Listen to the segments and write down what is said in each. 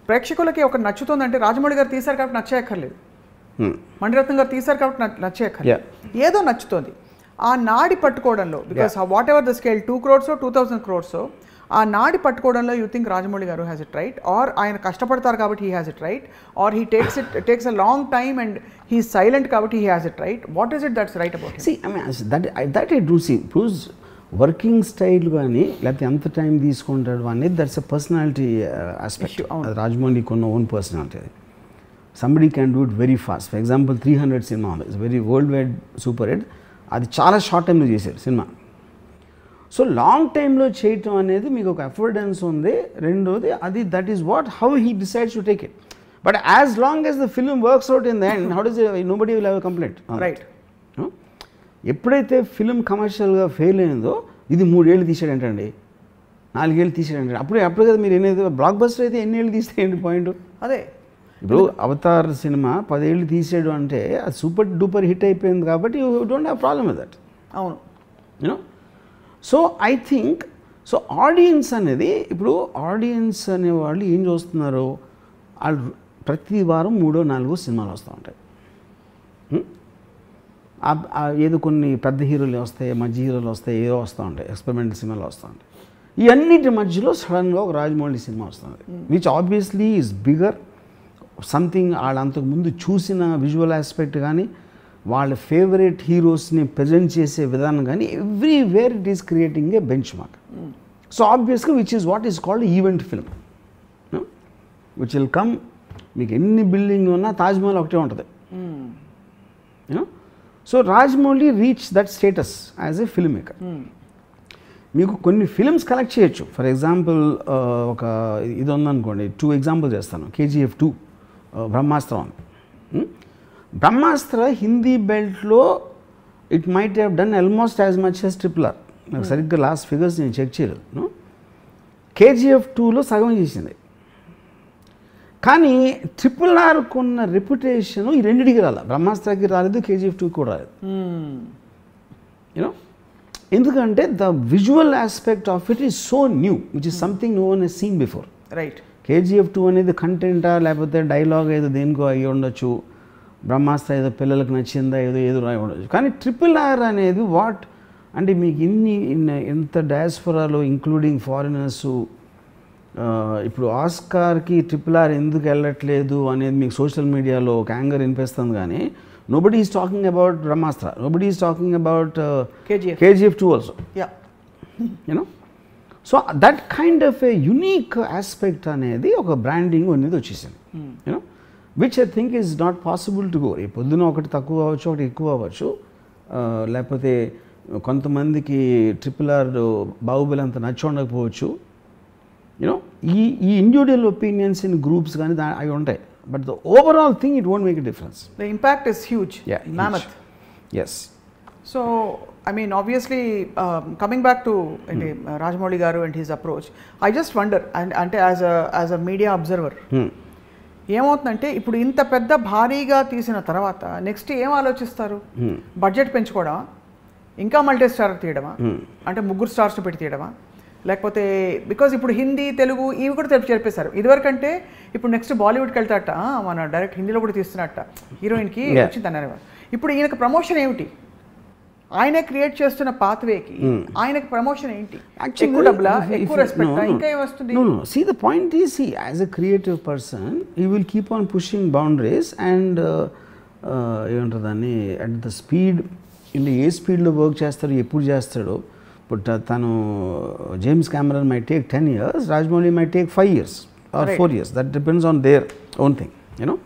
ప్రేక్షకులకి ఒక నచ్చుతుందంటే రాజమౌళి గారు తీశారు కాబట్టి నచ్చేయక్కర్లేదు, మణిరత్నం గారు తీశారు కాబట్టి నచ్చేయక్కర్లేదు, ఏదో నచ్చుతుంది ఆ నాడి పట్టుకోవడంలో. Because whatever the scale 2 crores 2000 crores ఆ నాడి పట్టుకోవడంలో యూ థింక్ రాజమౌళి గారు హ్యాస్ ఇట్ రైట్, ఆర్ ఆయన కష్టపడతారు కాబట్టి he has it right, or he takes a long time and he silent కాబట్టి he has it right? What is it that's right about him? See, I mean, that I do see. Because working style కానీ లేకపోతే ఎంత టైం తీసుకుంటాడు అనేది that's a personality aspect. Rajamouli కొన్న own personality. అది somebody can do it very fast. For example 300 cinema ఉంది, it's very world wide super hit. అది చాలా షార్ట్ టైంలో చేశారు సినిమా. సో లాంగ్ టైంలో చేయటం అనేది మీకు ఒక అఫోర్డెన్స్ ఉంది. రెండోది అది that is what how he decides to take it. But as long as the film works out in the end, how does nobody will have a complaint. Right. ఎప్పుడైతే film కమర్షియల్గా ఫెయిల్ అయిందో, ఇది 3 ఏళ్ళు తీసాడంటండి, 4 ఏళ్ళు తీసాడంటే, అప్పుడు కదా మీరు ఏదైతే బ్లాక్ బస్టర్ అయితే ఎన్ని ఏళ్ళు తీస్తే ఏంటి పాయింట్? అదే ఇప్పుడు అవతార్ సినిమా 10 ఏళ్ళు తీసాడు అంటే అది సూపర్ డూపర్ హిట్ అయిపోయింది కాబట్టి you don't have problem with that. అవును. You know, so I think so audience అనేది, ఇప్పుడు ఆడియన్స్ అనేవాళ్ళు ఏం చూస్తున్నారు, వాళ్ళు ప్రతి వారం 3-4 సినిమాలు వస్తూ ఉంటాయి. ఏదో కొన్ని పెద్ద హీరోలు వస్తాయి, మధ్య హీరోలు వస్తాయి, ఏదో వస్తూ ఉంటాయి, ఎక్స్పెరిమెంటల్ సినిమాలు వస్తూ ఉంటాయి. ఈ అన్నిటి మధ్యలో సడన్గా ఒక రాజమౌళి సినిమా వస్తుంది, which obviously is bigger something. వాళ్ళు అంతకుముందు చూసిన విజువల్ ఆస్పెక్ట్ కానీ, వాళ్ళ ఫేవరెట్ హీరోస్ని ప్రజెంట్ చేసే విధానం కానీ, everywhere it is creating a benchmark. So ఆబ్వియస్గా which is what is called event film, which will come. మీకు ఎన్ని బిల్డింగ్లు ఉన్నా తాజ్మహల్ ఒకటే ఉంటుంది. You know, so Rajamouli reach that status as a filmmaker. మీకు కొన్ని ఫిల్మ్స్ కలెక్ట్ చేయొచ్చు. ఫర్ ఎగ్జాంపుల్ ఒక ఇది ఉందనుకోండి, 2 ఎగ్జాంపుల్స్ చేస్తాను. KGF 2, బ్రహ్మాస్త్రం. బ్రహ్మాస్త్ర హిందీ బెల్ట్లో it might have done almost as much as RRR. నాకు సరిగ్గా లాస్ట్ ఫిగర్స్ నేను చెక్ చేయలేదు. KGF 2లో సగం చేసింది. కానీ RRRకు ఉన్న రెప్యుటేషన్ ఈ రెండింటికి రాలేదు. బ్రహ్మాస్త్రకి రాలేదు, KGF 2 కూడా రాలేదు. యూనో, ఎందుకంటే the visual aspect of it is so new, which is something no one he's seen before. Right. KGF 2 అనేది కంటెంటా లేకపోతే డైలాగ్ ఏదో దేనికో అయ్యి ఉండొచ్చు, బ్రహ్మాస్త్ర ఏదో పిల్లలకు నచ్చిందా ఏదో రాయి ఉండొచ్చు. కానీ RRR అనేది వాట్ అంటే మీకు ఎంత డయాస్ఫోరాలో ఇంక్లూడింగ్ ఫారినర్స్, ఇప్పుడు ఆస్కార్కి RRR ఎందుకు వెళ్ళట్లేదు అనేది మీకు సోషల్ మీడియాలో ఒక యాంగర్ వినిపిస్తుంది. కానీ nobody is talking about Brahmastra, nobody is talking about KGF 2 also. Yeah. You know, so that kind of a unique aspect అనేది ఒక బ్రాండింగ్ అనేది వచ్చేసింది. You know, which I think is not possible to go. ఈ పొద్దున ఒకటి తక్కువ అవ్వచ్చు, ఒకటి ఎక్కువ అవ్వచ్చు, లేకపోతే కొంతమందికి RRR బాహుబలి అంత నచ్చి ఉండకపోవచ్చు. యూనో, ఈ ఇండివిజువల్ ఒపీనియన్స్ ఇన్ గ్రూప్స్ కానీ అవి ఉంటాయి. But the overall thing, it won't make a difference. The impact is huge. Yeah, mammoth. Huge. Yes. So, I mean, obviously, coming back to Rajamouli garu and his approach, I just wonder, and as a media observer, ఏమవుతుందంటే ఇప్పుడు ఇంత పెద్ద భారీగా తీసిన తర్వాత next ఏం ఆలోచిస్తారు? Budget పెంచుకోవడమా, ఇంకా మల్టీ స్టార్ తీయడమా, అంటే 3 స్టార్స్ పెట్టి తీయడమా, లేకపోతే బికాజ్ ఇప్పుడు హిందీ తెలుగు ఇవి కూడా చెప్పేశారు. ఇదివరకంటే ఇప్పుడు నెక్స్ట్ బాలీవుడ్కి వెళ్తాట, మన డైరెక్ట్ హిందీలో కూడా తీస్తున్నట్ట హీరోయిన్కి వచ్చింది అన్నారు. ఇప్పుడు ఈయనకు ప్రమోషన్ ఏమిటి? ఆయనే క్రియేట్ చేస్తున్న పాత్వేకి ఆయనకు ప్రమోషన్ ఏంటి? ఎక్కువ డబ్బులా, ఎక్కువ రెస్పెక్ట్, ఇంకా ఏం వస్తుంది? No. See, the point is, see, as a creative person, he will keep on pushing boundaries and ఏమంటుందని అట్ ద స్పీడ్, ఇలా ఏ స్పీడ్లో వర్క్ చేస్తాడు, ఎప్పుడు చేస్తాడో. బట్ తను James Cameron might take 10 years, Rajamouli might take 5 years or 4 years. That depends on their own thing, you know.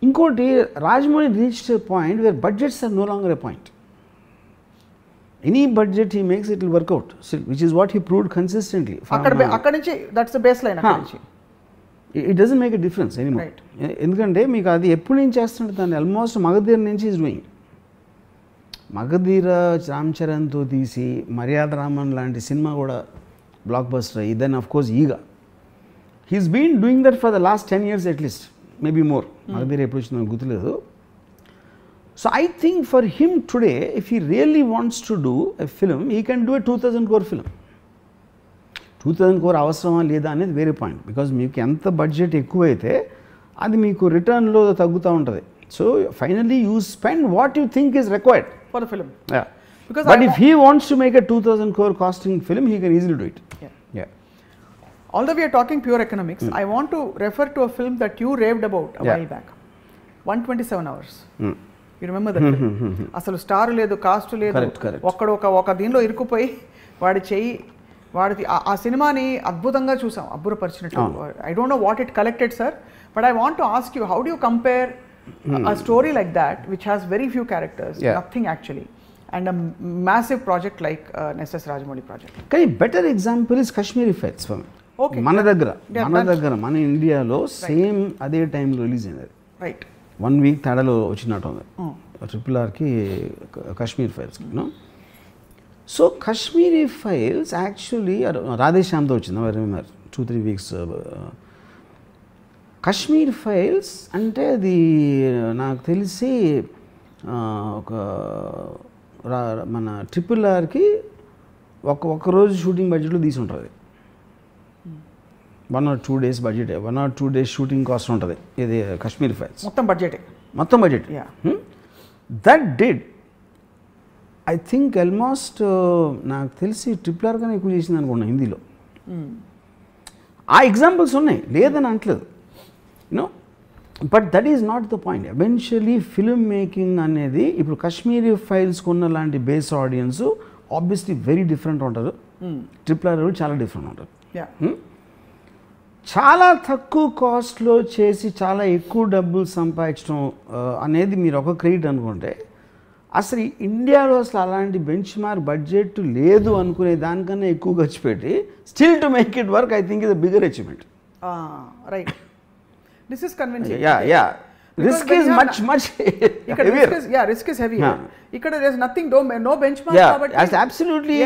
ఇంకోటి, Rajamouli reached a point where budgets are no longer a point. Any budget he makes, it will work out, which is what he proved consistently. అక్కడ నుంచి that's the baseline. అక్కడ నుంచి it doesn't make a difference anymore. ఎందుకంటే మీకు అది ఎప్పుడు నుంచి చేస్తుంటే దాన్ని ఆల్మోస్ట్ మగధీర నుంచి ఈజ్ డూయింగ్. మగధీర రామ్ చరణ్తో తీసి మర్యాద రామన్ లాంటి సినిమా కూడా బ్లాక్ బస్టర్ అయ్యి, then of course Eega. He's been doing that for the last 10 years at least, maybe more. Magadheera ఎప్పుడు వచ్చిందో గుర్తులేదు. So I think for him today, if he really wants to do a film, he can do a 2000 crore film. 2000 crore అవసరమా లేదా అనేది వేరే point. Because మీకు ఎంత budget ఎక్కువైతే అది మీకు రిటర్న్లో తగ్గుతూ ఉంటుంది. So finally you spend what you think is required for the film. Because but if he wants to make a 2000 crore costing film, he can easily do it. Yeah. Although we are talking pure economics, I want to refer to a film that you raved about a while back. 127 hours. You remember that film? అసలు star లేదు, cost లేదు, ఒక్కడు ఒక దీనిలో ఇరుక్కుపోయి వాడి చెయ్యి వాడిది ఆ సినిమాని అద్భుతంగా చూసాం, అబ్బురపరిచినట్టు. I don't know what it collected, sir, but I want to ask you, how do you compare a story like that which has very few characters, nothing actually, and a massive project like S.S. Rajamouli project? Okay, better example is Kashmiri Files for me. Okay. మన దగ్గర మన ఇండియాలో same అదే టైంలో release అయింది. Right. 1 week తేడాలో వచ్చినట్టు ఉంది RRRకి కాశ్మీర్ ఫైల్స్కి. సో కాశ్మీరీ ఫైల్స్ యాక్చువల్లీ రాధేశ్యామ్తో వచ్చింది, I remember 2-3 weeks. Kashmir Files అంటే అది నాకు తెలిసి ఒక మన RRRకి ఒక రోజు షూటింగ్ బడ్జెట్లో తీసి ఉంటుంది. 1 or 2 days budget, 1 or 2 days shooting cost ఉంటుంది ఇది కాశ్మీర్ ఫైల్స్. మొత్తం budget. That did I think almost నాకు తెలిసి RRR కన్నా ఎక్కువ చేసింది అనుకున్నా హిందీలో. ఆ ఎగ్జాంపుల్స్ ఉన్నాయి, లేదని అనట్లేదు, you know. But that is not the point. Eventually film making అనేది ఇప్పుడు కాశ్మీరీ ఫైల్స్కి ఉన్న లాంటి base audience obviously very different ఉంటారు. RRR చాలా డిఫరెంట్ ఉంటారు. చాలా తక్కువ కాస్ట్లో చేసి చాలా ఎక్కువ డబ్బులు సంపాదించడం అనేది మీరు ఒక క్రెడిట్ అనుకుంటే, అసలు ఇండియాలో అసలు అలాంటి బెంచ్ మార్క్ బడ్జెట్ లేదు అనుకునే దానికన్నా ఎక్కువ ఖర్చు పెట్టి still to make it work, I think is a bigger achievement. Right. This is convincing. Yeah. Risk is much heavier. Risk is heavier. Ikkada there is nothing, no benchmark. Yeah, absolutely.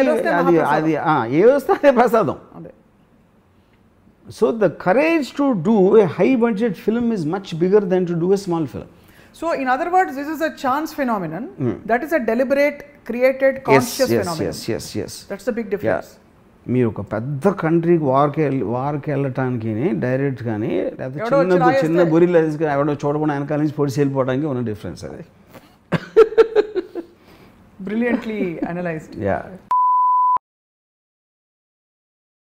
Adi evastha prasadam. So the courage to do a high budget film is much bigger than to do a small film. So in other words, this is a chance phenomenon. That is a deliberate, created, conscious phenomenon. Yes. That's the big difference. మీరు ఒక పెద్ద కంట్రీకి వార్కి వెళ్ళటానికి direct కానీ లేకపోతే చిన్న గురిలో తీసుకుని ఎవడో చూడకుండా వెనకాల నుంచి పొడిచి వెళ్ళిపోవడానికి ఉన్న డిఫరెన్స్ అది. Brilliantly analyzed. Yeah.